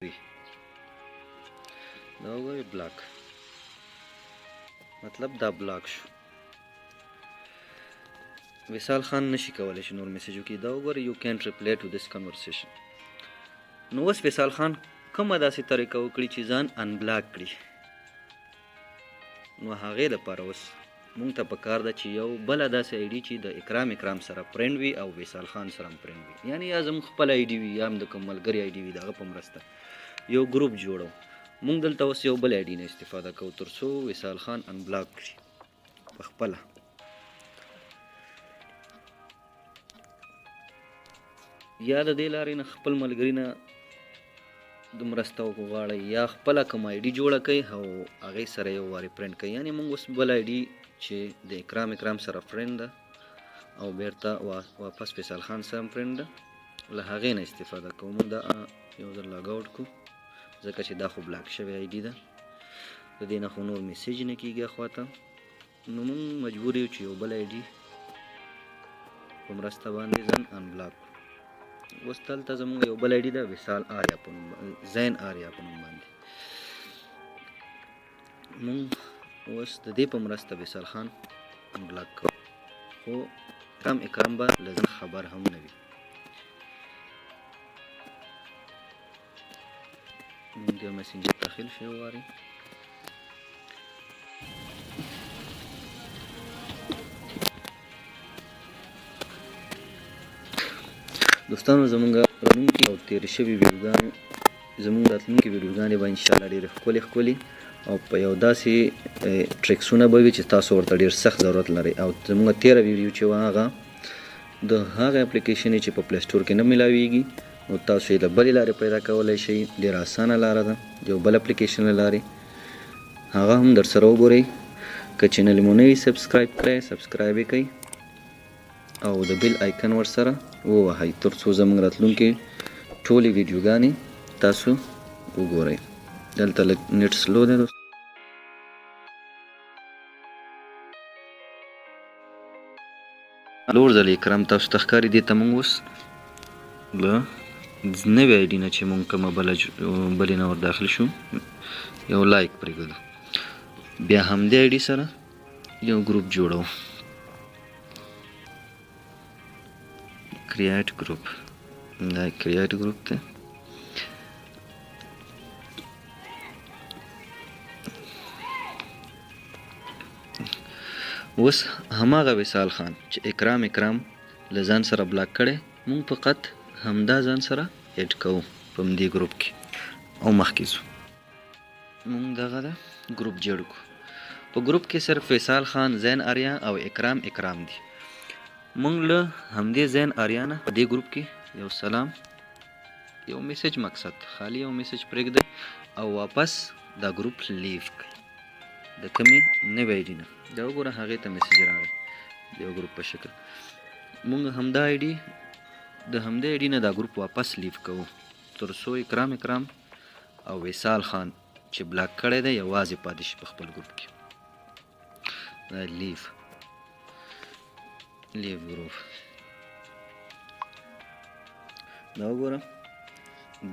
دا وګورئ بلاک مطلب دا بلاک شو. وصال خان نشي کولی چې نور میسج وکړي. دا وګورئ یو کینټ ریپلی ټو دس کنورسیشن. نو اوس وصال خان کومه داسې طریقه وکړي چې ځان انبلاک کړي. نو هغې دپاره اوس مونږ ته پکار ده چې یو بله داسې آی ډي چې د اکرام سره فرینډ وي او وصال خان سره هم فرینډ وي، یعنې یا زموږ خپل آی ډي وي یا هم د کوم ملګري آی ډي وي، د هغه په مرسته یو ګروپ جوړو. مونږ دلته اوس یو بل آی ډي نه استفاده کوو تر څو وصال خان انبلاک کړي په خپله. یا د دې لارې نه خپل ملګري نه د مرسته وغواړئ یا خپله کوم آی ډي جوړه کړئ او هغې سره یو وارې فرینډ کړئ. یعنې مونږ اوس بل آی ډي چې د اکرام سره فرینډ ده او بیرته واپس وصال خان سره هم فرینډ ده، له هغې نه استفاده کوو. مونږ دا یو ځل لاګ آوټ کړو ځکه چې دا خو بلاک شوی آی ډي ده، د دې نه خو نور میسیج نه کېږي اخواته. نو مونږ مجبور یو چې یو بل آی ډي په مرسته باندې ځان انبلاک کړو. اوس دلته زموږ یو بل آی ډي ده وصال آریا په نوم، زین آریا په نوم باندې. مونږ اوس د دې په مرسته وصال خان انبلاک کوو، خو اکرام به له ځان خبر هم نه وي. مونږ یو مسنجر داخل شو یو وارې. دوستانو زمونږ راتلونکي او تېرې شوي ویډیوګانې زمونږ راتلونکي ویډیوګانې به انشاءالله ډېرې ښکلې او په یو داسې ټریکسونه به وي چې تاسو ورته ډېر سخت ضرورت لرئ. او زمونږ تېره ویډیو چې وه هغه د هغه اپلیکیشن چې په پلی سټور کې نه میلاویږي، نو تاسو یې د بلې لارې پیدا کولی شئ. ډېره اسانه لاره ده، یو بل اپلیکیشن له لارې. هغه هم در سره وګورئ. که چینل مو نه وي سبسکرایب کړئ، سبسکرایب یې کړئ او د بیل آیکن ورسره ووهئ تر څو زموږ راتلونکي ټولې ویډیوګانې تاسو وګورئ. دلته لږ نیټ سلو دی. څلور ځلې اکرام تاسو ته ښکاري. دې ته موږ اوس له نوې آی ډي نه چې موږ کومه بلې نه ور داخل شو یو لایک پرېږدو، بیا همدې آی ډي سره یو ګروپ جوړو. کرییټ ګروپ، دا کرییټ ګروپ دی. اوس هماغه وصال خان چې اکرام له ځان سره بلاک کړی، مونږ فقط همدا ځان سره ایډ کوو په همدې ګروپ کې او مخکې ځو. مونږ دغه ده ګروپ جوړ کړو. په ګروپ کې صرف وصال خان، زین آریا او اکرام دي. مونږ له همدې زین آریا نه په دې ګروپ کې یو سلام، یو میسج، مقصد خالی یو میسج پرېږدئ او واپس دا ګروپ لیو کړئ د کمې نوې آی ډي نه. دا وګوره هغې ته میسج راغی د یو ګروپ په شکل. مونږ همدا آی ډي د همدې آی ډي نه دا ګروپ واپس لیو کوو تر څو اکرام او وصال خان چې بلاک کړی دی یوازې پاتې شي په خپل ګروپ کې. دا لیو ګروپ. دا وګوره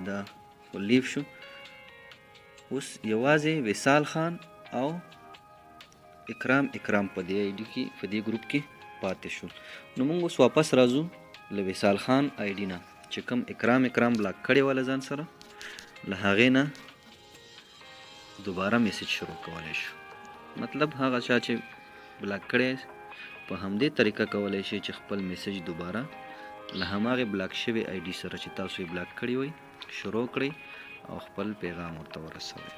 دا خو لیو شو. اوس یوازې وصال خان او اکرام په دې آی ډي کې په دې ګروپ کې پاتې شو. نو موږ اوس واپس راځو له وصال خان آی ډي نه چې کوم اکرام بلاک کړی وه له ځان سره، له هغې نه دوباره میسج شروع کولی شو. مطلب هغه چا چې بلاک کړی په همدې طریقه کولی شي چې خپل میسج دوباره له هماغې بلاک شوي آی ډي سره چې تاسو یې بلاک کړی وئ شروع کړئ او خپل پیغام ورته ورسوئ.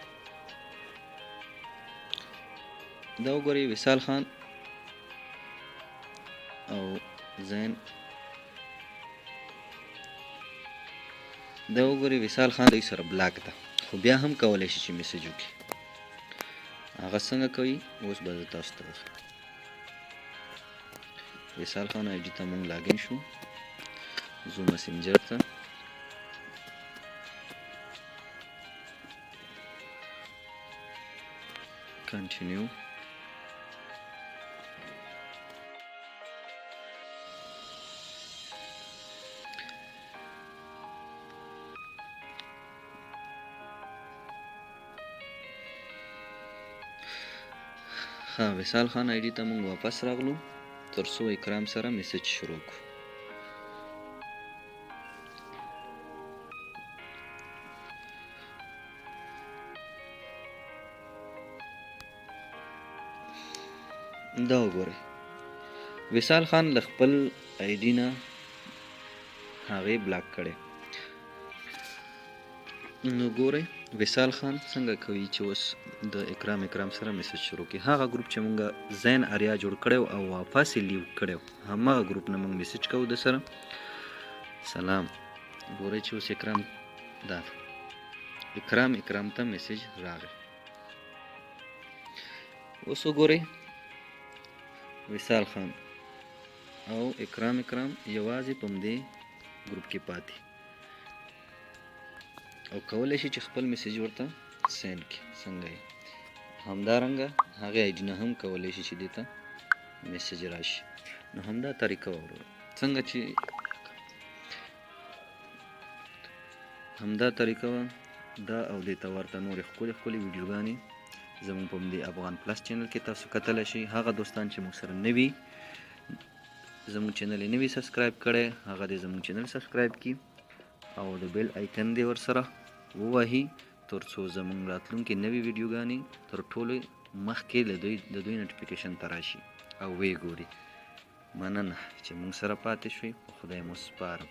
دا وګورئ وصال خان او زین، دا وګورئ وصال خان دوی سره بلاک ده، خو بیا هم کولی شي چې میسج وکړي. هغه څنګه کوي اوس به زه تاسو ته وښیم. وصال خان آی ډي ته مونږ لاګین شو، زو مسنجر ته. کنټینیو. ها وصال خان آی ډي ته موږ واپس راغلو تر څو اکرام سره میسج شروع کړو. دا وګورئ وصال خان له خپل آی ډي نه هغې بلاک کړی. نو ګورئ وصال خان څنګه کوي چې اوس د اکرام سره میسج شروع کړي. هغه ګروپ چې مونږ زین اریا جوړ کړی او واپس یې لیو کړی هماغه ګروپ نه مونږ میسج کوو د سره سلام. ګورئ چې اوس اکرام دا اکرام ته میسج راغی. اوس وګورئ وصال خان او اکرام یوازې په همدې ګروپ کې پاتې او کولی شي چې خپل میسج ورته سینډ کړي. څنګه یې همدارنګه هغې آی ډي نه هم کولی شي چې دې ته میسج راشي. نو همدا طریقه وروره څنګه چې همدا طریقه وه دا او دې ته ورته نورې ښکلې ویډیوګانې زموږ په همدې افغان پلس چینل کې تاسو کتلی شئ. هغه دوستان چې موږ سره نه وي زموږ چینل یې نه وي سبسکرایب کړی هغه دې زموږ چینل سبسکرایب کړي او د بیل آیکن دې ورسره ووهي تر څو زموږ راتلونکې نوې ویډیوګانې تر ټولو مخکې د دوی نوټیفیکیشن ته راشي او ویې ګوري. مننه چې موږ سره پاتې شوئ. په خدای مو سپارم.